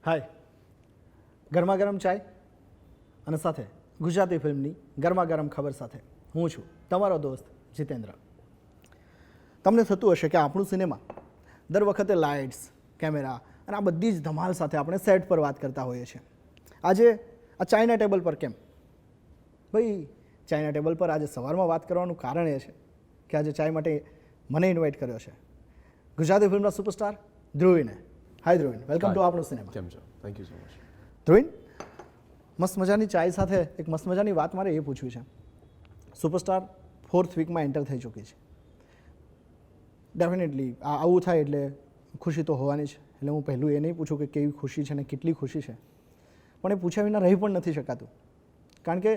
હાય, ગરમા ગરમ ચાય અને સાથે ગુજરાતી ફિલ્મની ગરમા ગરમ ખબર સાથે હું છું તમારો દોસ્ત જીતેન્દ્ર. તમને થતું હશે કે આપણું સિનેમા દર વખતે લાઇટ્સ, કેમેરા અને આ બધી જ ધમાલ સાથે આપણે સેટ પર વાત કરતા હોઈએ છીએ. આજે આ ચાયના ટેબલ પર કેમ? ભાઈ, ચાયના ટેબલ પર આજે સવારમાં વાત કરવાનું કારણ એ છે કે આજે ચાય માટે મને ઇન્વાઇટ કર્યો છે ગુજરાતી ફિલ્મના સુપરસ્ટાર ધ્રુવીને. હાય ધ્રુવીન, વેલકમ ટુ આપણું સિનેમા. કેમ છો? Thank you so much. Dhruvin, મસ્ત મજાની ચાય સાથે એક મસ્ત મજાની વાત મારે એ પૂછવી છે. સુપરસ્ટાર 4th વીકમાં એન્ટર થઈ ચૂકી છે. ડેફિનેટલી આવું થાય એટલે ખુશી તો હોવાની છે. એટલે હું પહેલું એ નહીં પૂછું કે કેવી ખુશી છે ને કેટલી ખુશી છે, પણ એ પૂછ્યા વિના રહી પણ નથી શકાતું. કારણ કે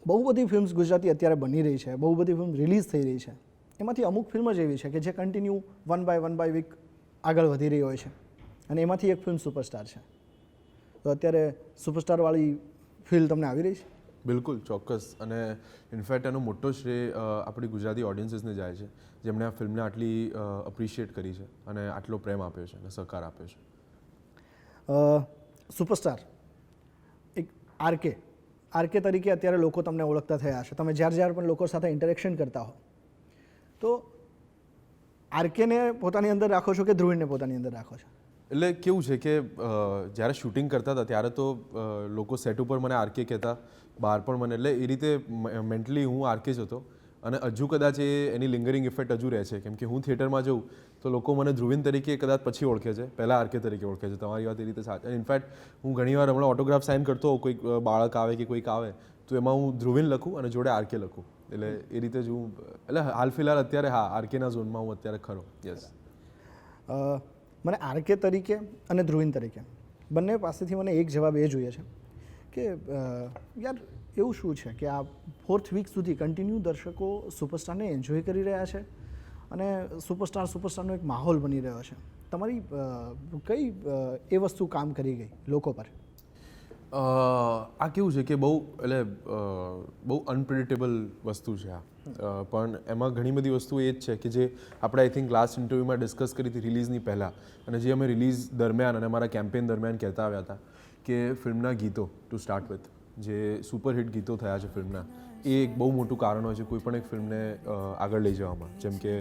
બહુ બધી ફિલ્મ્સ ગુજરાતી અત્યારે બની રહી છે, બહુ બધી ફિલ્મ રિલીઝ થઈ રહી છે. એમાંથી અમુક ફિલ્મ જ એવી છે કે જે કન્ટિન્યુ વન બાય વીક આગળ વધી રહી હોય છે, અને એમાંથી એક ફિલ્મ સુપરસ્ટાર છે. તો અત્યારે સુપરસ્ટારવાળી ફિલ્મ તમને આવી રહી છે? બિલકુલ, ચોક્કસ. અને ઇનફેક્ટ એનો મોટો શ્રેય આપણી ગુજરાતી ઓડિયન્સીસને જાય છે, જેમણે આ ફિલ્મને આટલી અપ્રિશિએટ કરી છે અને આટલો પ્રેમ આપ્યો છે અને સહકાર આપ્યો છે. સુપરસ્ટાર એક આરકે તરીકે અત્યારે લોકો તમને ઓળખતા થયા હશે. તમે જ્યારે પણ લોકો સાથે ઇન્ટરેક્શન કરતા હો તો આરકેને પોતાની અંદર રાખો છો કે ધ્રુવીને પોતાની અંદર રાખો છો? એટલે કેવું છે કે જ્યારે શૂટિંગ કરતા હતા ત્યારે તો લોકો સેટ ઉપર મને આરકે કહેતા, બહાર પણ મને, એટલે એ રીતે મેન્ટલી હું આરકે જ હતો. અને હજુ કદાચ એની લિંગરિંગ ઇફેક્ટ હજુ રહે છે, કેમ કે હું થિયેટરમાં જઉં તો લોકો મને ધ્રુવીન તરીકે કદાચ પછી ઓળખે છે, પહેલાં આરકે તરીકે ઓળખે છે. તમારી વાત એ રીતે સાચી. અને ઇનફેક્ટ હું ઘણીવાર હમણાં ઓટોગ્રાફ સાઇન કરતો હોઉં, કોઈક બાળક આવે કે કોઈક આવે તો એમાં હું ધ્રુવીન લખું અને જોડે આરકે લખું. એટલે એ રીતે જ હું, એટલે હાલ ફિલહાલ અત્યારે હા આરકેના ઝોનમાં હું અત્યારે ખરો. યસ. મને આરકે તરીકે અને ધ્રુવીન તરીકે બંને પાસેથી મને એક જવાબ એ જોઈએ છે કે યાર એવું શું છે કે આ 4th વીક સુધી કન્ટિન્યુ દર્શકો સુપરસ્ટારને એન્જોય કરી રહ્યા છે અને સુપરસ્ટારનો એક માહોલ બની રહ્યો છે. તમારી કઈ એ વસ્તુ કામ કરી ગઈ લોકો પર? આ કેવું છે કે બહુ અનપ્રિડિક્ટેબલ વસ્તુ છે આ. પણ એમાં ઘણી બધી વસ્તુ એ જ છે કે જે આપણે આઈ થિંક લાસ્ટ ઇન્ટરવ્યૂમાં ડિસ્કસ કરી હતી રિલીઝની પહેલાં, અને જે અમે રિલીઝ દરમિયાન અને અમારા કેમ્પેન દરમિયાન કહેતા આવ્યા હતા કે ફિલ્મના ગીતો ટુ સ્ટાર્ટ વિથ, જે સુપરહિટ ગીતો થયા છે ફિલ્મના, એ એક બહુ મોટું કારણ હોય છે કોઈ પણ એક ફિલ્મને આગળ લઈ જવામાં. જેમ કે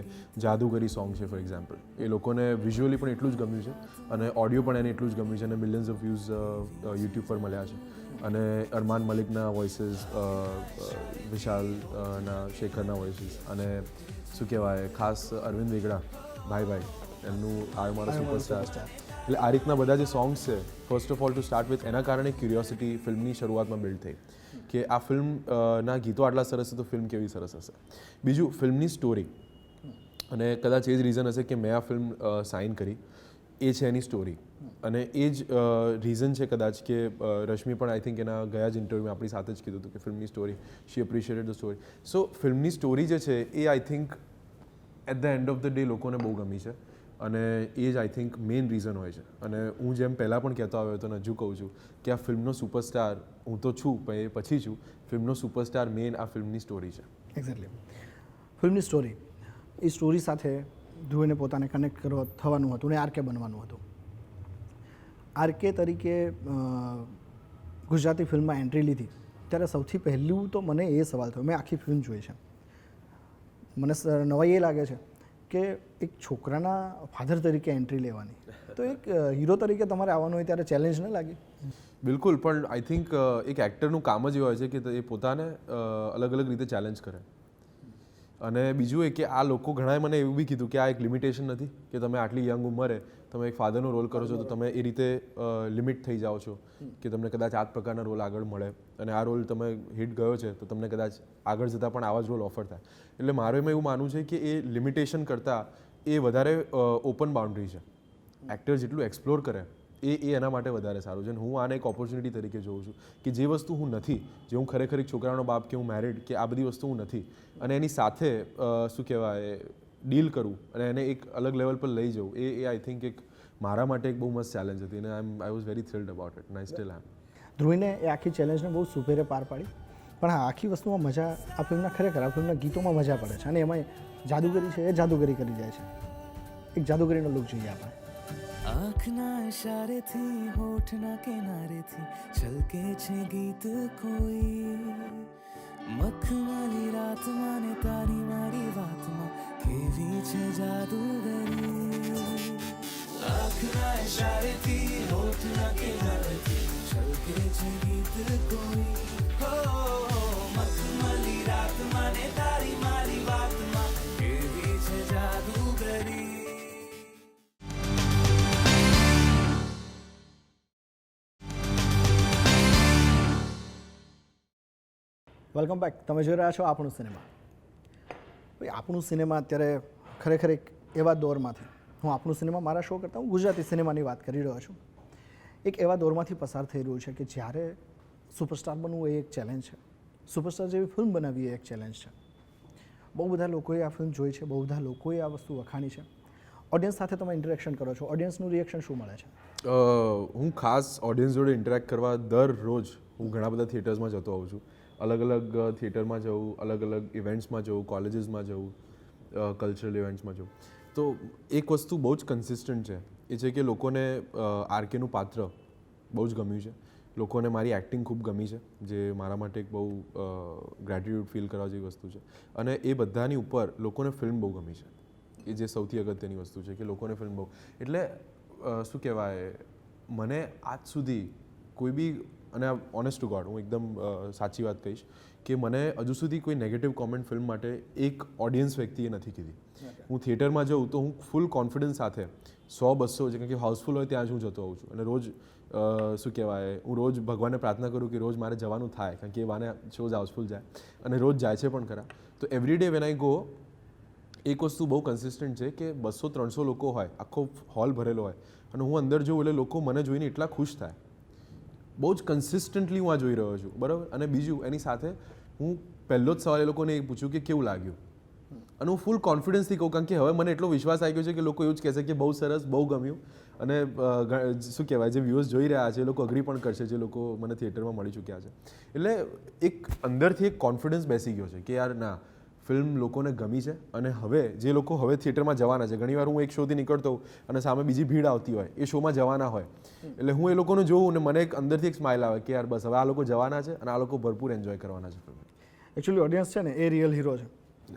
જાદુગરી સોંગ છે ફોર એક્ઝામ્પલ, એ લોકોને વિઝ્યુઅલી પણ એટલું જ ગમ્યું છે અને ઓડિયો પણ એને એટલું જ ગમ્યું છે અને મિલિયન્સ ઓફ વ્યૂઝ યુટ્યુબ પર મળ્યા છે. અને અરમાન મલિકના વોઇસીસ, વિશાલના શેખરના વોઇસીસ, અને શું કહેવાય, ખાસ અરવિંદ વેગડા ભાઈ એમનું આ મારો સુપરસ્ટાર. એટલે આ રીતના બધા જે સોંગ્સ છે, first of all to start with, એના કારણે ક્યુરિયોસિટી ફિલ્મની શરૂઆતમાં બિલ્ડ થઈ કે આ ફિલ્મના ગીતો આટલા સરસ છે તો ફિલ્મ કેવી સરસ હશે. બીજું ફિલ્મની સ્ટોરી, અને કદાચ એ જ રીઝન હશે કે મેં આ ફિલ્મ સાઇન કરી, એ છે એની સ્ટોરી. અને એ જ રીઝન છે કદાચ કે રશ્મિ પણ આઈ થિંક એના ગયા જ ઇન્ટરવ્યૂમાં આપણી સાથે જ કીધું હતું કે ફિલ્મની story, she appreciated the story. So ફિલ્મની સ્ટોરી જે છે એ I think at the end of the day લોકોને બહુ ગમી છે, અને એ જ આઈ થિંક મેઇન રીઝન હોય છે. અને હું જેમ પહેલાં પણ કહેતો આવ્યો હતો અને હજુ કહું છું કે આ ફિલ્મનો સુપરસ્ટાર હું તો છું, પણ એ પછી છું. ફિલ્મનો સુપરસ્ટાર મેઇન આ ફિલ્મની સ્ટોરી છે. એક્ઝેક્ટલી. ફિલ્મની સ્ટોરી, એ સ્ટોરી સાથે ધ્રુવીને પોતાને કનેક્ટ થવાનું હતું ને આરકે બનવાનું હતું. આરકે તરીકે ગુજરાતી ફિલ્મમાં એન્ટ્રી લીધી ત્યારે સૌથી પહેલું તો મને એ સવાલ થયો, મેં આખી ફિલ્મ જોઈ છે, મને નવાઈ એ લાગે છે કે એક છોકરાના ફાધર તરીકે એન્ટ્રી લેવાની, તો એક હીરો તરીકે તમારે આવવાનું હોય ત્યારે ચેલેન્જ ન લાગી? બિલકુલ, પણ આઈ થિંક એક એક્ટરનું કામ જ એવું હોય છે કે એ પોતાને અલગ અલગ રીતે ચેલેન્જ કરે. અને બીજું એ કે આ લોકો ઘણાએ મને એવું બી કીધું કે આ એક લિમિટેશન નથી કે તમે આટલી યંગ ઉંમરે તમે એક ફાધરનો રોલ કરો છો તો તમે એ રીતે લિમિટ થઈ જાઓ છો કે તમને કદાચ આ જ પ્રકારના રોલ આગળ મળે, અને આ રોલ તમે હિટ ગયો છે તો તમને કદાચ આગળ જતાં પણ આવા જ રોલ ઓફર થાય. એટલે મારું એમાં એવું માનવું છે કે એ લિમિટેશન કરતાં એ વધારે ઓપન બાઉન્ડ્રી છે. એક્ટર જેટલું એક્સપ્લોર કરે એ એના માટે વધારે સારું છે. અને હું આને એક ઓપોર્ચ્યુનિટી તરીકે જોઉં છું કે જે વસ્તુ હું નથી, જે હું ખરેખર એક છોકરાનો બાપ કે હું મેરિડ કે આ બધી વસ્તુ હું નથી, અને એની સાથે શું કહેવાય ડીલ કરું અને એને એક અલગ લેવલ પર લઈ જવું, એ આઈ થિંક એક મારા માટે એક બહુ મસ્ત ચેલેન્જ હતી, અને I was very thrilled about it, and I still am. ધ્રુવીને એ આખી ચેલેન્જને બહુ સુપેરે પાર પાડી. પણ હા, આખી વસ્તુમાં મજા આ ફિલ્મના ખરેખર આ ફિલ્મના ગીતોમાં મજા પડે છે, અને એમાં જાદુગરી છે એ જાદુગરી કરી જાય છે. એક જાદુગરીનો લુક જોઈએ આપણે. આંખના ઇશારેથી હોઠના કિનારેથી છલકે છે ગીત કોઈ મખમલી રાતમાં ને તારી મારી વાતમાં કેવી છે જાદુગરી આંખના ઇશારેથી હોઠના કિનારેથી છલકે છે ગીત કોઈ હો મખમલી રાતમાં ને તારી મારી વાતમાં કેવી છે જાદુગરી વેલકમ બેક. તમે જોઈ રહ્યા છો આપણું સિનેમા. ભાઈ, આપણું સિનેમા અત્યારે ખરેખર એક એવા દોરમાંથી, હું આપણું સિનેમા મારા શો કરતાં હું ગુજરાતી સિનેમાની વાત કરી રહ્યો છું, એક એવા દોરમાંથી પસાર થઈ રહ્યું છે કે જ્યારે સુપરસ્ટાર બનવું એ એક ચેલેન્જ છે. સુપરસ્ટાર જેવી ફિલ્મ બનાવવી એ એક ચેલેન્જ છે. બહુ બધા લોકોએ આ ફિલ્મ જોઈ છે, બહુ બધા લોકોએ આ વસ્તુ વખાણી છે. ઓડિયન્સ સાથે તમે ઇન્ટરેક્શન કરો છો, ઓડિયન્સનું રિએક્શન શું મળે છે? હું ખાસ ઓડિયન્સ જોડે ઇન્ટરેક્ટ કરવા દરરોજ હું ઘણા બધા થિયેટર્સમાં જતો હોઉં છું. અલગ અલગ થિયેટરમાં જવું, અલગ અલગ ઇવેન્ટ્સમાં જવું, કોલેજીસમાં જવું, કલ્ચરલ ઇવેન્ટ્સમાં જવું. તો એક વસ્તુ બહુ જ કન્સિસ્ટન્ટ છે, એ છે કે લોકોને આરકેનું પાત્ર બહુ જ ગમ્યું છે. લોકોને મારી એક્ટિંગ ખૂબ ગમી છે, જે મારા માટે એક બહુ ગ્રેટિટ્યૂડ ફીલ કરવા જેવી વસ્તુ છે. અને એ બધાની ઉપર લોકોને ફિલ્મ બહુ ગમી છે, એ જે સૌથી અગત્યની વસ્તુ છે કે લોકોને ફિલ્મ બહુ, એટલે શું કહેવાય, મને આજ સુધી કોઈ બી, અને ઓનેસ્ટ ટુ ગોડ હું એકદમ સાચી વાત કહીશ કે મને હજુ સુધી કોઈ નેગેટિવ કોમેન્ટ ફિલ્મ માટે એક ઓડિયન્સ વ્યક્તિએ નથી કીધી. હું થિયેટરમાં જાઉં તો હું ફૂલ કોન્ફિડન્સ સાથે 100-200, કારણ કે હાઉસફુલ હોય ત્યાં જ હું જતો હોઉં છું. અને રોજ શું કહેવાય, હું રોજ ભગવાનને પ્રાર્થના કરું કે રોજ મારે જવાનું થાય, કારણ કે એ વાને શોઝ હાઉસફુલ જાય, અને રોજ જાય છે પણ ખરા. તો every day when I go, એક વસ્તુ બહુ કન્સિસ્ટન્ટ છે કે 200-300 લોકો હોય, આખો હોલ ભરેલો હોય, અને હું અંદર જોઉં એટલે લોકો મને જોઈને એટલા ખુશ થાય. બહુ જ કન્સિસ્ટન્ટલી હું આ જોઈ રહ્યો છું, બરાબર. અને બીજું એની સાથે હું પહેલો જ સવાલ એ લોકોને એ પૂછ્યું કે કેવું લાગ્યું, અને હું ફૂલ કોન્ફિડન્સથી કહું, કારણ કે હવે મને એટલો વિશ્વાસ આવી ગયો છે કે લોકો એવું જ કહેશે કે બહુ સરસ, બહુ ગમ્યું. અને શું કહેવાય, જે વ્યૂઅર્સ જોઈ રહ્યા છે એ લોકો અગ્રી પણ કરશે, જે લોકો મને થિયેટરમાં મળી ચૂક્યા છે. એટલે એક અંદરથી એક કોન્ફિડન્સ બેસી ગયો છે કે યાર ના, ફિલ્મ લોકોને ગમી છે. અને હવે જે લોકો હવે થિયેટરમાં જવાના છે, ઘણીવાર હું એક શોથી નીકળતો હોઉં અને સામે બીજી ભીડ આવતી હોય, એ શોમાં જવાના હોય, એટલે હું એ લોકોને જોઉં ને મને એક અંદરથી એક સ્માઇલ આવે કે યાર બસ હવે આ લોકો જવાના છે અને આ લોકો ભરપૂર એન્જોય કરવાના છે ફિલ્મ. એકચ્યુઅલી ઓડિયન્સ છે ને એ રિયલ હીરો છે.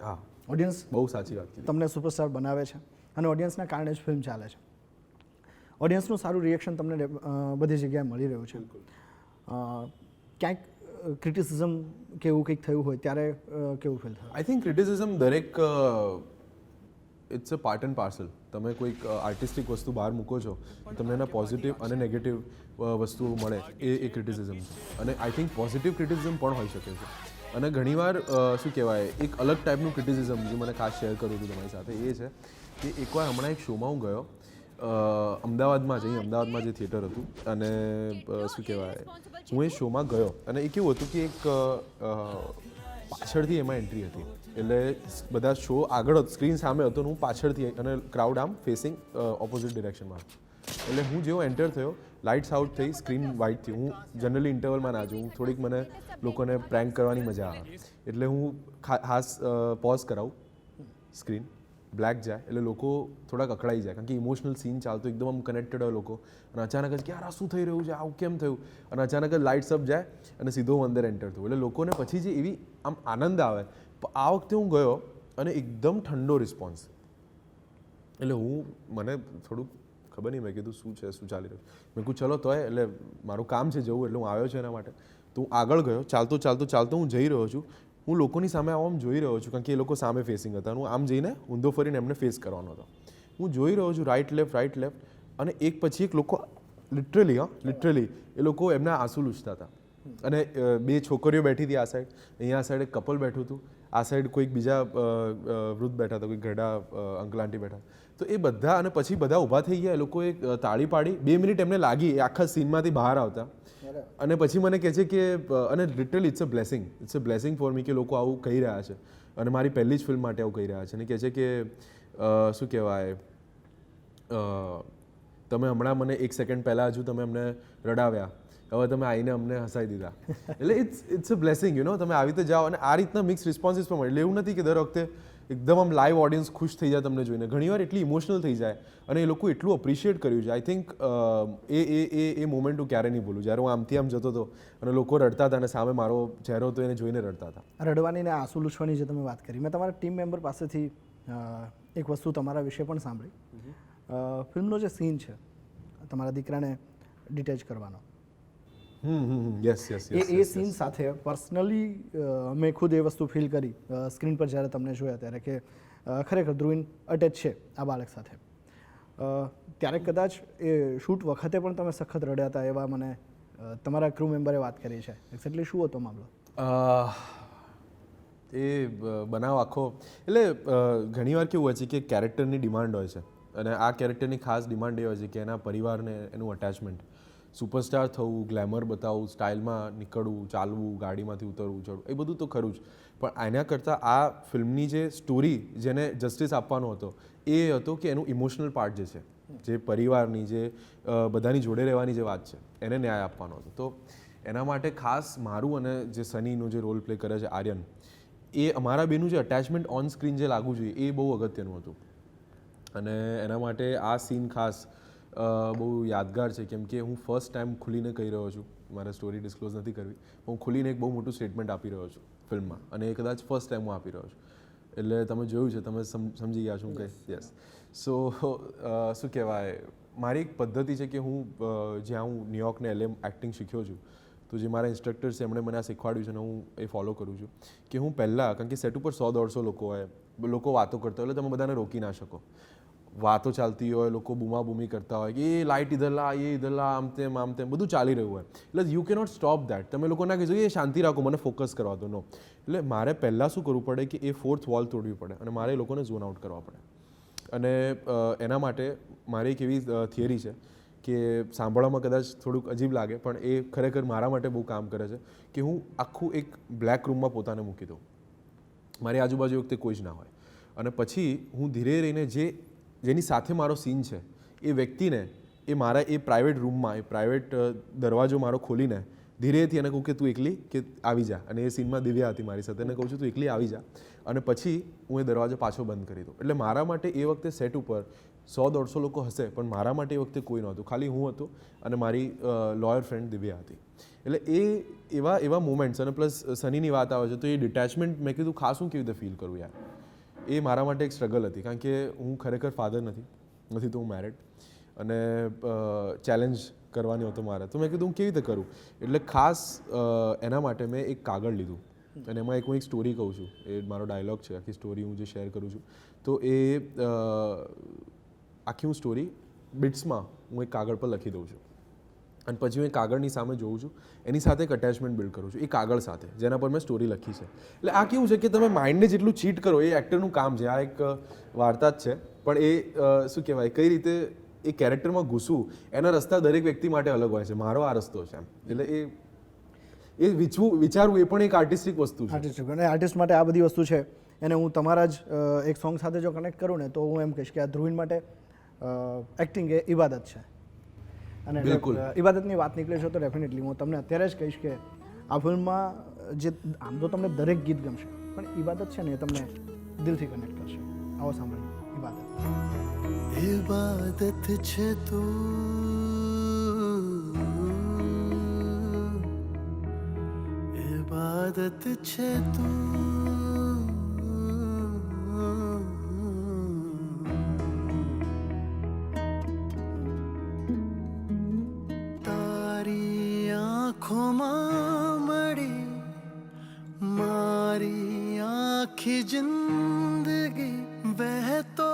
હા, ઓડિયન્સ બહુ સાચી વાત કીધી. તમને સુપરસ્ટાર બનાવે છે, અને ઓડિયન્સના કારણે જ ફિલ્મ ચાલે છે. ઓડિયન્સનું સારું રિએક્શન તમને બધી જગ્યાએ મળી રહ્યું છે. ક્યાંક ક્રિટિસિઝમ કે એવું કંઈક થયું હોય ત્યારે કેવું ફીલ થાય? આઈ થિંક ક્રિટિસિઝમ દરેક, it's a part and parcel. તમે કોઈક આર્ટિસ્ટિક વસ્તુ બહાર મૂકો છો, તમને એના પોઝિટિવ અને નેગેટિવ વસ્તુઓ મળે, એ ક્રિટિસિઝમ છે. અને આઈ થિંક પોઝિટિવ ક્રિટિસિઝમ પણ હોઈ શકે છે. અને ઘણીવાર શું કહેવાય, એક અલગ ટાઈપનું ક્રિટિસિઝમ જે મને ખાસ શેર કર્યું હતું તમારી સાથે, એ છે કે એકવાર હમણાં એક શોમાં હું ગયો, અમદાવાદમાં જે થિયેટર હતું, અને શું કહેવાય, હું એ શોમાં ગયો, અને એ કેવું હતું કે એક પાછળથી એમાં એન્ટ્રી હતી, એટલે બધા શો આગળ સ્ક્રીન સામે હતો, હું પાછળથી, અને ક્રાઉડ આમ ફેસિંગ ઓપોઝિટ ડિરેક્શનમાં. એટલે હું જેવો એન્ટર થયો, લાઇટ્સ આઉટ થઈ, સ્ક્રીન વ્હાઇટ થઈ. હું જનરલી ઇન્ટરવલમાં ના જોઉં, થોડીક મને લોકોને પ્રેન્ક કરવાની મજા આવે, એટલે હું ખાસ પોઝ કરાવું, સ્ક્રીન બ્લેક જાય એટલે લોકો થોડાક અકળાઈ જાય, કારણ કે ઇમોશનલ સીન ચાલતો, એકદમ આમ કનેક્ટેડ હોય લોકો, અને અચાનક જ કે યાર આ શું થઈ રહ્યું છે, આવું કેમ થયું, અને અચાનક જ લાઇટ્સ અપ જાય અને સીધો હું અંદર એન્ટર થયું. એટલે લોકોને પછી જે એવી આમ આનંદ આવે. આ વખતે હું ગયો અને એકદમ ઠંડો રિસ્પોન્સ, એટલે મને થોડુંક ખબર નહીં, મેં કીધું શું છે, શું ચાલી રહ્યું. મેં કીધું ચલો તોય, એટલે મારું કામ છે જવું, એટલે હું આવ્યો છું એના માટે. તો હું આગળ ગયો, ચાલતો હું જઈ રહ્યો છું, હું લોકોની સામે આમ જોઈ રહ્યો છું, કારણ કે એ લોકો સામે ફેસિંગ હતા, હું આમ જઈને ઊંધો ફરીને એમને ફેસ કરવાનો હતો. હું જોઈ રહ્યો છું રાઈટ લેફ્ટ, અને એક પછી એક લોકો લિટરલી એ લોકો એમના આંસુ લૂછતા હતા. અને બે છોકરીઓ બેઠી હતી આ સાઈડ, અહીંયા આ સાઈડ એક કપલ બેઠું હતું, આ સાઈડ કોઈક બીજા વૃદ્ધ બેઠા હતા, કોઈ ઘરડા અંકલ આંટી બેઠા. તો એ બધા, અને પછી બધા ઊભા થઈ ગયા, એ લોકોએ તાળી પાડી. 2 મિનિટ એમને લાગી એ આખા સીનમાંથી બહાર આવતા, અને પછી મને કહે છે કે, અને literally it's a blessing for me કે લોકો આવું કહી રહ્યા છે, અને મારી પહેલી જ ફિલ્મ માટે આવું કહી રહ્યા છે. અને કહે છે કે શું કહેવાય, તમે હમણાં મને 1 સેકન્ડ પહેલાં હજુ તમે અમને રડાવ્યા, હવે તમે આવીને અમને હસાવી દીધા. એટલે ઇટ્સ અ બ્લેસિંગ, તમે આવી રીતે જાઓ, અને આ રીતના મિક્સ રિસ્પોન્સીસ પણ મળે. એટલે એવું નથી કે દર વખતે એકદમ આમ લાઈવ ઓડિયન્સ ખુશ થઈ જાય તમને જોઈને, ઘણીવાર એટલી ઇમોશનલ થઈ જાય અને એ લોકો એટલું અપ્રિશિએટ કર્યું છે. આઈ થિંક એ મોમેન્ટ હું ક્યારે નહીં ભૂલું, જ્યારે હું આમથી આમ જતો હતો અને લોકો રડતા હતા અને સામે મારો ચહેરો હતો એને જોઈને રડતા હતા. રડવાની ને આંસુ લૂછવાની જે તમે વાત કરી, મેં તમારા ટીમ મેમ્બર પાસેથી એક વસ્તુ તમારા વિશે પણ સાંભળી. ફિલ્મનો જે સીન છે તમારા દીકરાને ડિટેચ કરવાનો, યસ યસ એ સીન સાથે પર્સનલી મેં ખુદ એ વસ્તુ ફીલ કરી સ્ક્રીન પર જ્યારે તમને જોયા ત્યારે કે ખરેખર ધ્રુવીન અટેચ છે આ બાળક સાથે. ત્યારે કદાચ એ શૂટ વખતે પણ તમે સખત રડ્યા હતા એવા મને તમારા ક્રૂ મેમ્બરે વાત કરી છે. એક્ઝેક્ટલી શું હતો મામલો? એ બનાવ આખો એટલે ઘણીવાર કેવું હોય છે કે કેરેક્ટરની ડિમાન્ડ હોય છે અને આ કેરેક્ટરની ખાસ ડિમાન્ડ એ હોય છે કે એના પરિવારને એનું અટેચમેન્ટ, સુપરસ્ટાર થવું, ગ્લેમર બતાવવું, સ્ટાઇલમાં નીકળવું, ચાલવું, ગાડીમાંથી ઉતરવું, ચડવું, એ બધું તો ખરું જ, પણ એના કરતાં આ ફિલ્મની જે સ્ટોરી જેને જસ્ટિસ આપવાનો હતો એ હતો કે એનું ઇમોશનલ પાર્ટ જે છે, જે પરિવારની, જે બધાની જોડે રહેવાની જે વાત છે એને ન્યાય આપવાનો હતો. તો એના માટે ખાસ મારું અને જે સનીનો જે રોલ પ્લે કરે છે આર્યન, એ અમારા બેનું જે અટેચમેન્ટ ઓન સ્ક્રીન જે લાગવું જોઈએ એ બહુ અગત્યનું હતું. અને એના માટે આ સીન ખાસ બહુ યાદગાર છે, કેમ કે હું ફર્સ્ટ ટાઈમ ખુલીને કહી રહ્યો છું, મારે સ્ટોરી ડિસ્ક્લોઝ નથી કરવી, હું ખુલીને એક બહુ મોટું સ્ટેટમેન્ટ આપી રહ્યો છું ફિલ્મમાં અને એ કદાચ ફર્સ્ટ ટાઈમ હું આપી રહ્યો છું. એટલે તમે જોયું છે, તમે સમજી ગયા છો કે યસ. સો શું કહેવાય, મારી એક પદ્ધતિ છે કે હું જ્યાં હું ન્યુયોર્ક ને LA એક્ટિંગ શીખ્યો છું, તો જે મારા ઇન્સ્ટ્રક્ટર છે એમણે મને આ શીખવાડ્યું છે અને હું એ ફોલો કરું છું કે હું પહેલાં, કારણ કે સેટ ઉપર 100-150 લોકો હોય, લોકો વાતો કરતા હોય, એટલે તમે બધાને રોકી ના શકો. વાતો ચાલતી હોય, લોકો બૂમાબૂમી કરતા હોય કે એ લાઇટ ઇધર લા, એ ઇધર લા, આમ તેમ બધું ચાલી રહ્યું હોય, એટલે યુ કે નોટ સ્ટોપ દેટ. તમે લોકો ના કહેજો એ શાંતિ રાખો, મને ફોકસ કરવા દો, નો. એટલે મારે પહેલાં શું કરવું પડે કે એ ફોર્થ વોલ તોડવી પડે અને મારે એ લોકોને ઝોન આઉટ કરવા પડે. અને એના માટે મારી એક એવી થિયરી છે કે સાંભળવામાં કદાચ થોડુંક અજીબ લાગે, પણ એ ખરેખર મારા માટે બહુ કામ કરે છે કે હું આખું એક બ્લેક રૂમમાં પોતાને મૂકી દઉં, મારી આજુબાજુ વખતે કોઈ જ ના હોય, અને પછી હું ધીરે રહીને જેની સાથે મારો સીન છે એ વ્યક્તિને એ મારા એ પ્રાઇવેટ રૂમમાં, એ પ્રાઇવેટ દરવાજો મારો ખોલીને ધીરેથી એને કહું કે તું એકલી કે આવી જા. અને એ સીનમાં દિવ્યા હતી મારી સાથે, એને કહું છું તું એકલી આવી જા, અને પછી હું એ દરવાજો પાછો બંધ કરી દઉં. એટલે મારા માટે એ વખતે સેટ ઉપર 100-150 લોકો હશે, પણ મારા માટે એ વખતે કોઈ નહોતું, ખાલી હું હતો અને મારી લોયર ફ્રેન્ડ દિવ્યા હતી. એટલે એ એવા મોમેન્ટ્સ, અને પ્લસ સનીની વાત આવે છે તો એ ડિટેચમેન્ટ મેં કીધું ખાસ હું કેવી રીતે ફીલ કરું યાર, એ મારા માટે એક સ્ટ્રગલ હતી, કારણ કે હું ખરેખર ફાધર નથી તો હું મેરિડ, અને ચેલેન્જ કરવાની હતો મારે, તો મેં કીધું હું કેવી રીતે કરું. એટલે ખાસ એના માટે મેં એક કાગળ લીધું અને એમાં હું એક સ્ટોરી કહું છું, એ મારો ડાયલોગ છે, આખી સ્ટોરી હું જે શેર કરું છું, તો એ આખી હું સ્ટોરી બિટ્સમાં હું એક કાગળ પર લખી દઉં છું અને પછી હું એ કાગળની સામે જોઉં છું, એની સાથે એક અટેચમેન્ટ બિલ્ડ કરું છું એ કાગળ સાથે જેના પર મેં સ્ટોરી લખી છે. એટલે આ કેવું છે કે તમે માઇન્ડને જેટલું ચીટ કરો એ એક્ટરનું કામ છે, આ એક વાર્તા જ છે, પણ એ શું કહેવાય, કઈ રીતે એ કેરેક્ટરમાં ઘૂસવું, એના રસ્તા દરેક વ્યક્તિ માટે અલગ હોય છે, મારો આ રસ્તો છે એમ. એટલે એ વિચારવું એ પણ એક આર્ટિસ્ટિક વસ્તુ છે. આર્ટિસ્ટિક, અને આર્ટિસ્ટ માટે આ બધી વસ્તુ છે એને હું તમારા જ એક સોંગ સાથે જો કનેક્ટ કરું ને તો હું એમ કહીશ કે આ ધ્રુવીન માટે એક્ટિંગ એ ઇબાદત છે. અને ઇબાદતની વાત નીકળે છે તો ડેફિનેટલી હું તમને અત્યારે જ કહીશ કે આ ફિલ્મમાં જે આમ તો તમને દરેક ગીત ગમશે, પણ ઇબાદત છે ને એ તમને દિલથી કનેક્ટ કરશે. આવો સાંભળીએ ઇબાદત. ઇબાદત છે તું, ઇબાદત છે તું, આંખોમાં મળી મારી આખી જિંદગી વહેતો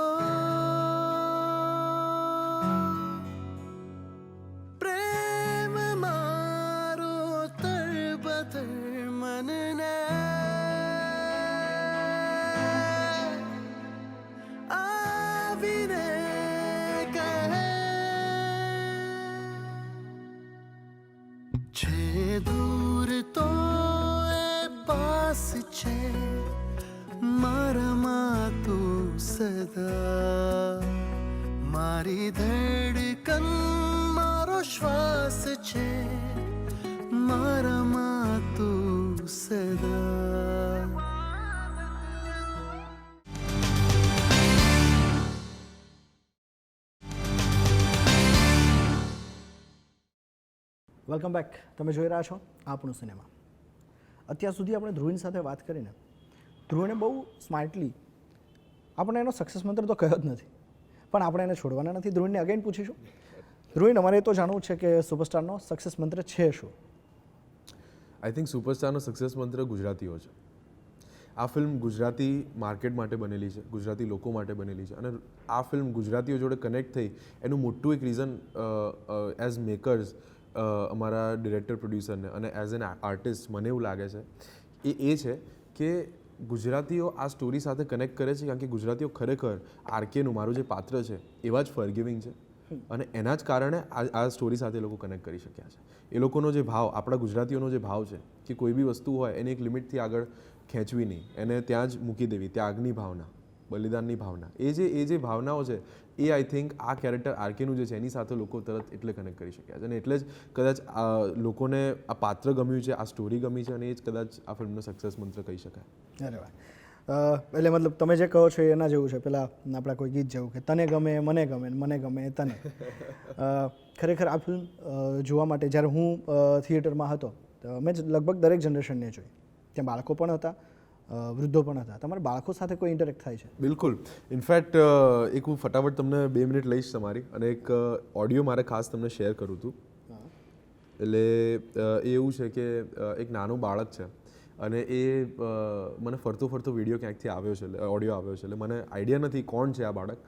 પ્રેમ મારો તરબતર મનને આવીને છે દૂર તો એ પાસ છે, મારા વેલકમ બેક. તમે જોઈ રહ્યા છો આપણું સિનેમા. અત્યાર સુધી આપણે ધ્રુવીન સાથે વાત કરીને ધ્રુવીને બહુ સ્માર્ટલી આપણે એનો સક્સેસ મંત્ર તો કહ્યો જ નથી, પણ આપણે એને છોડવાના નથી. ધ્રુવીનને અગેન પૂછીશું. ધ્રુવીન, અમારે એ તો જાણવું છે કે સુપરસ્ટારનો સક્સેસ મંત્ર છે શું? આઈ થિંક સુપરસ્ટારનો સક્સેસ મંત્ર ગુજરાતીઓ છે. આ ફિલ્મ ગુજરાતી માર્કેટ માટે બનેલી છે, ગુજરાતી લોકો માટે બનેલી છે, અને આ ફિલ્મ ગુજરાતીઓ જોડે કનેક્ટ થઈ એનું મોટું એક રીઝન એઝ મેકર્સ, અમારા ડિરેક્ટર પ્રોડ્યુસરને અને એઝ એન આર્ટિસ્ટ મને એવું લાગે છે એ છે કે ગુજરાતીઓ આ સ્ટોરી સાથે કનેક્ટ કરે છે, કારણ કે ગુજરાતીઓ ખરેખર આરકેનું મારું જે પાત્ર છે એવા જ ફોરગિવિંગ છે, અને એના જ કારણે આ સ્ટોરી સાથે એ લોકો કનેક્ટ કરી શક્યા છે. એ લોકોનો જે ભાવ, આપણા ગુજરાતીઓનો જે ભાવ છે કે કોઈ બી વસ્તુ હોય એને એક લિમિટથી આગળ ખેંચવી નહીં, એને ત્યાં જ મૂકી દેવી, ત્યાગની ભાવના, બલિદાનની ભાવના, એ જે ભાવનાઓ છે એ આઈ થિંક આ કેરેક્ટર આરકેનું જે છે એની સાથે લોકો તરત એટલે કનેક્ટ કરી શક્યા છે, અને એટલે જ કદાચ લોકોને આ પાત્ર ગમ્યું છે, આ સ્ટોરી ગમી છે, અને એ જ કદાચ આ ફિલ્મનો સક્સેસ મંત્ર કહી શકાય. અરે વાહ. એટલે મતલબ તમે જે કહો છો એના જેવું છે, પેલા આપણા કોઈ ગીત જેવું કે તને ગમે મને ગમે મને ગમે તને. ખરેખર આ ફિલ્મ જોવા માટે જ્યારે હું થિયેટરમાં હતો તો મેં લગભગ દરેક જનરેશનને જોઈ. ત્યાં બાળકો પણ હતા, વૃદ્ધો પણ હતા. તમારા બાળકો સાથે કોઈ ઇન્ટરેક્ટ થાય છે? બિલકુલ. ઇનફેક્ટ એક હું ફટાફટ તમને 2 મિનિટ લઈશ તમારી, અને એક ઓડિયો મારે ખાસ તમને શેર કરું હતું. એટલે એ એવું છે કે એક નાનું બાળક છે અને એ મને ફરતો વિડીયો ક્યાંકથી આવ્યો છે, ઓડિયો આવ્યો છે, એટલે મને આઈડિયા નથી કોણ છે આ બાળક,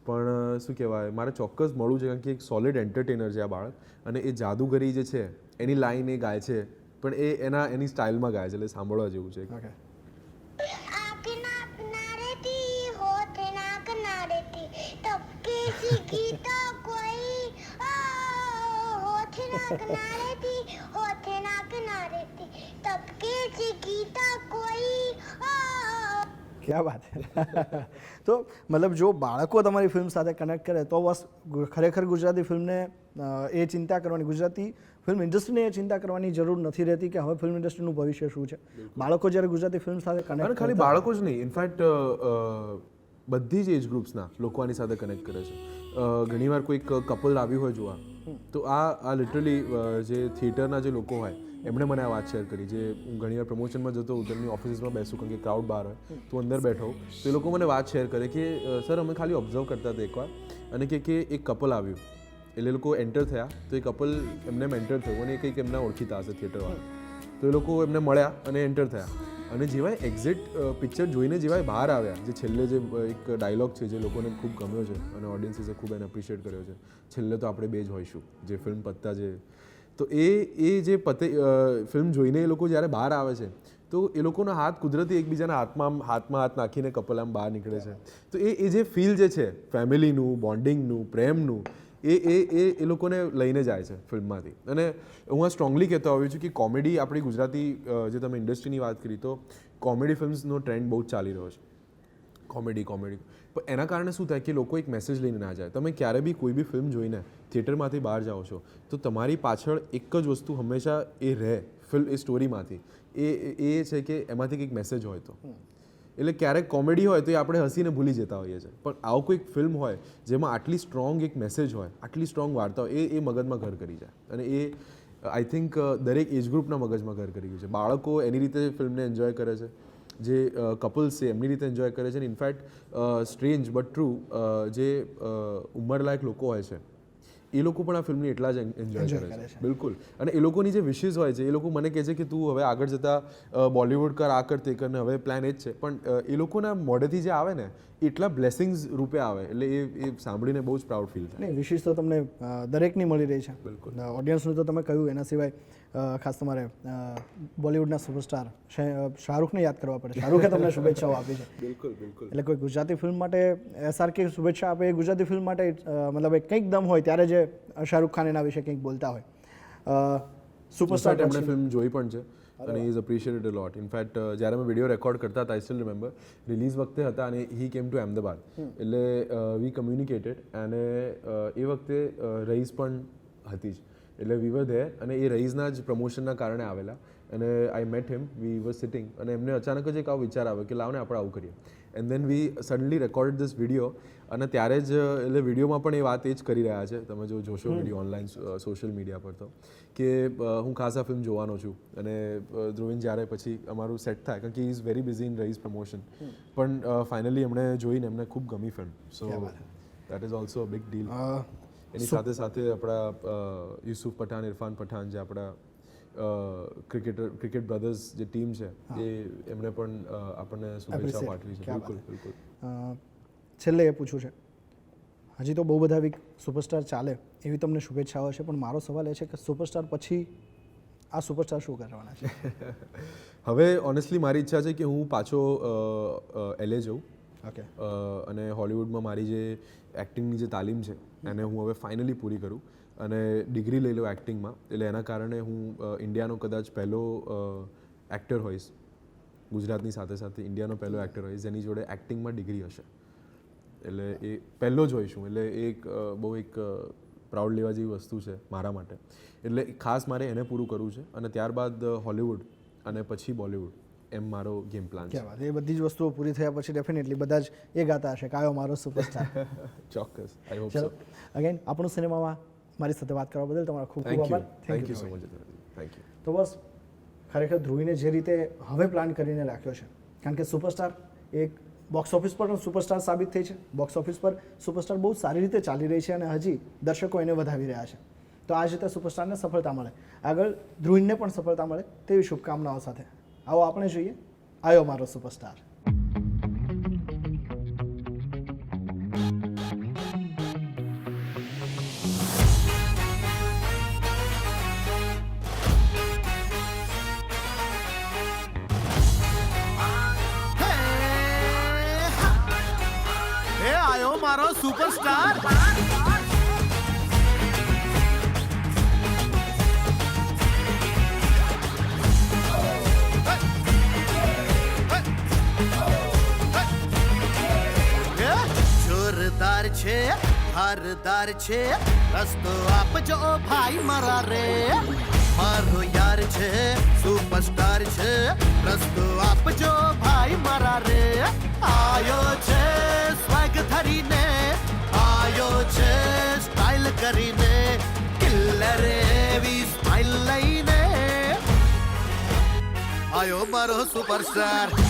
પણ શું કહેવાય, મારે ચોક્કસ મળવું છે, કારણ કે એક સોલિડ એન્ટરટેનર છે આ બાળક, અને એ જાદુગરી જે છે એની લાઈન એ ગાય છે, પણ એ એની સ્ટાઇલમાં ગાય છે, એટલે સાંભળવા જેવું છે. ઓકે. ક્યાં વાત છે. તો મતલબ જો બાળકો તમારી ફિલ્મ સાથે કનેક્ટ કરે તો બસ ખરેખર ગુજરાતી ફિલ્મને એ ચિંતા કરવાની, ગુજરાતી ફિલ્મ ઇન્ડસ્ટ્રીને એ ચિંતા કરવાની જરૂર નથી રહેતી કે હવે ફિલ્મ ઇન્ડસ્ટ્રીનું ભવિષ્ય શું છે. બાળકો જ્યારે ગુજરાતી ફિલ્મ સાથે અને કનેક્ટ, ખાલી બાળકો જ નહીં, ઇનફેક્ટ બધી જ એજ ગ્રુપ્સના લોકો આની સાથે કનેક્ટ કરે છે. ઘણીવાર કોઈક કપલ આવ્યું હોય જોવા, તો આ લિટરલી જે થિયેટરના જે લોકો હોય એમણે મને આ વાત શેર કરી. જે હું ઘણીવાર પ્રમોશનમાં જતો હોઉં, તેમની ઓફિસમાં બેસું, કારણ કે ક્રાઉડ બહાર હોય, તો અંદર બેઠો હોઉં, તો એ લોકો મને વાત શેર કરે કે સર અમે ખાલી ઓબ્ઝર્વ કરતા હતા એકવાર, અને કે એક કપલ આવ્યું, એટલે એ લોકો એન્ટર થયા, તો એ કપલ એમને એન્ટર થયું, અને એ કંઈક એમના ઓળખીતા હશે થિયેટરવાળા, તો એ લોકો એમને મળ્યા અને એન્ટર થયા, અને જેવાય એક્ઝિટ પિક્ચર જોઈને જેવાય બહાર આવ્યા, જે છેલ્લે જે એક ડાયલોગ છે જે લોકોને ખૂબ ગમ્યો છે અને ઓડિયન્સીસે ખૂબ એને એપ્રિશિએટ કર્યો છે, છેલ્લે તો આપણે બે જ હોઈશું, જે ફિલ્મ પત્તા જે, તો એ જે ફિલ્મ જોઈને એ લોકો જ્યારે બહાર આવે છે, તો એ લોકોનો હાથ કુદરતી એકબીજાના હાથમાં હાથ નાખીને કપલ આમ બહાર નીકળે છે. તો એ જે ફીલ જે છે ફેમિલીનું, બોન્ડિંગનું, પ્રેમનું, એ લોકોને લઈને જાય છે ફિલ્મમાંથી. અને હું આ સ્ટ્રોંગલી કહેતો આવ્યો છું કે કોમેડી, આપણી ગુજરાતી જે તમે ઇન્ડસ્ટ્રીની વાત કરી, તો કોમેડી ફિલ્મ્સનો ટ્રેન્ડ બહુ જ ચાલી રહ્યો છે. કોમેડી પણ એના કારણે શું થાય કે લોકો એક મેસેજ લઈને ના જાય. તમે ક્યારે બી કોઈ બી ફિલ્મ જોઈને થિયેટરમાંથી બહાર જાઓ છો, તો તમારી પાછળ એક જ વસ્તુ હંમેશા એ રહે એ સ્ટોરીમાંથી, એ છે કે એમાંથી કંઈક મેસેજ હોય તો. એટલે ક્યારેક કોમેડી હોય તો એ આપણે હસીને ભૂલી જતા હોઈએ છીએ, પણ આવું કોઈક ફિલ્મ હોય જેમાં આટલી સ્ટ્રોંગ એક મેસેજ હોય, આટલી સ્ટ્રોંગ વાર્તા હોય, એ મગજમાં ઘર કરી જાય, અને એ આઈ થિંક દરેક એજ ગ્રુપના મગજમાં ઘર કરી ગયું છે. બાળકો એની રીતે ફિલ્મને એન્જોય કરે છે, જે કપલ્સ છે એમની રીતે એન્જોય કરે છે, અને ઇનફેક્ટ સ્ટ્રેન્જ બટ ટ્રુ જે ઉંમરલાયક લોકો હોય છે એ લોકો પણ આ ફિલ્મની એટલા જ એન્જોય કરે છે. બિલકુલ. અને એ લોકોની જે વિશિસ હોય છે, એ લોકો મને કહે છે કે તું હવે આગળ જતાં બોલિવૂડ કર, આ કર, તે કર, ને હવે પ્લાન એ જ છે, પણ એ લોકોના મોઢેથી જે આવે ને એટલા બ્લેસિંગ્સ રૂપે આવે, એટલે એ સાંભળીને બહુ જ પ્રાઉડ ફીલ થાય. નહીં, વિશેષ તો તમને દરેકની મળી રહી છે. બિલકુલ. ઓડિયન્સનું તો તમે કહ્યું, એના સિવાય ખાસ તમારે બોલિવૂડના સુપરસ્ટાર શાહરૂખને યાદ કરવા પડે. શાહરૂખે તમને શુભેચ્છાઓ આપી છે. બિલકુલ. એટલે કોઈ ગુજરાતી ફિલ્મ માટે SRK શુભેચ્છા આપે, એ ગુજરાતી ફિલ્મ માટે મતલબ કંઈક દમ હોય ત્યારે જે શાહરૂખ ખાન એના વિશે કંઈક બોલતા હોય. સુપરસ્ટાર એમણે ફિલ્મ જોઈ પણ છે, અને ઇઝ અપ્રિશિએટેડ અ લોટ. ઇનફેક્ટ જ્યારે અમે વિડીયો રેકોર્ડ કરતા હતા, આઈ સ્ટીલ રિમેમ્બર, રિલીઝ વખતે હતા, અને હી કેમ ટુ અહેમદાબાદ, એટલે વી કમ્યુનિકેટેડ, અને એ વખતે રઈસ પણ હતી જ, એટલે વી વર ધેર, અને એ રઈસના જ પ્રમોશનના કારણે આવેલા. અને I met him V var sitting અને એમને અચાનક જ એક આવો વિચાર આવ્યો કે લાવને આપણે આવું કરીએ and then we suddenly record this video અને ત્યારે જ એટલે વિડીયોમાં પણ એ વાત એ જ કરી રહ્યા છે તમે જો જોશો વિડીયો ઓનલાઈન સોશિયલ મીડિયા પર તો કે હું ખાસ આ ફિલ્મ જોવાનો છું અને ધ્રુવીન જ્યારે પછી અમારું સેટ થાય કારણ કે is very busy in Raees promotion પણ ફાઇનલી એમણે જોઈને એમને ખૂબ ગમી film so that is also a big deal એની સાથે સાથે આપણા યુસુફ પઠાણ ઇરફાન પઠાણ જે આપણા ક્રિકેટ બ્રધર્સ જે ટીમ છે એ એમણે પણ આપણને શુભેચ્છા પાઠવી છે બિલકુલ બિલકુલ છેલ્લે એ પૂછવું છે હજી તો બહુ બધા વીક સુપરસ્ટાર ચાલે એવી તમને શુભેચ્છાઓ છે પણ મારો સવાલ એ છે કે સુપરસ્ટાર પછી આ સુપરસ્ટાર શું કરવાના છે હવે ઓનેસ્ટલી મારી ઈચ્છા છે કે હું પાછો LA જઉં ઓકે અને હોલિવૂડમાં મારી જે એક્ટિંગની જે તાલીમ છે એને હું હવે ફાઇનલી પૂરી કરું અને ડિગ્રી લઈ લઉં એક્ટિંગમાં એટલે એના કારણે હું ઇન્ડિયાનો કદાચ પહેલો એક્ટર હોઈશ ગુજરાતની સાથે સાથે ઇન્ડિયાનો પહેલો એક્ટર હોઈશ જેની જોડે એક્ટિંગમાં ડિગ્રી હશે એટલે એ પહેલો જ હોઈશું એટલે એક બહુ એક પ્રાઉડ લેવા જેવી વસ્તુ છે મારા માટે એટલે ખાસ મારે એને પૂરું કરવું છે અને ત્યારબાદ હોલિવૂડ અને પછી બોલિવૂડ એમ મારો ગેમ પ્લાન છે ક્યાં વાત એ બધી જ વસ્તુઓ પૂરી થયા પછી ડેફિનેટલી બધા જ એ ગાતા હશે કાયો મારો સુપરસ્ટાર ચોક્કસ આઈ હોપ ચલો સો અગેન આપણું સિનેમામાં મારી સાથે વાત કરવા બદલ તમારો ખૂબ ખૂબ આભાર thank you so much thank you તો બસ ખરેખર ધ્રુવીને જે રીતે હવે પ્લાન કરીને રાખ્યો છે કારણ કે સુપરસ્ટાર એક બોક્સ ઓફિસ પર પણ સુપરસ્ટાર સાબિત થઈ છે બોક્સ ઓફિસ પર સુપરસ્ટાર બહુ સારી રીતે ચાલી રહી છે અને હજી દર્શકો એને વધાવી રહ્યા છે તો આ જ રીતે સુપરસ્ટારને સફળતા મળે આગળ ધ્રુવીને પણ સફળતા મળે તેવી શુભકામનાઓ સાથે આવો આપણે જોઈએ આયો મારો સુપરસ્ટાર એ આયો મારો સુપરસ્ટાર જોરદાર છે હારદાર છે રસ્તો આપજો ભાઈ મારા રે મારો યાર છે સુપરસ્ટાર છે રસ્તો આપજો ભાઈ મારા રે આયો છે સ્વેગ ધરીને આયો છે સ્ટાઇલ કરીને કિલ્લર એવી સ્માઇલ લઈને આયો મારો સુપરસ્ટાર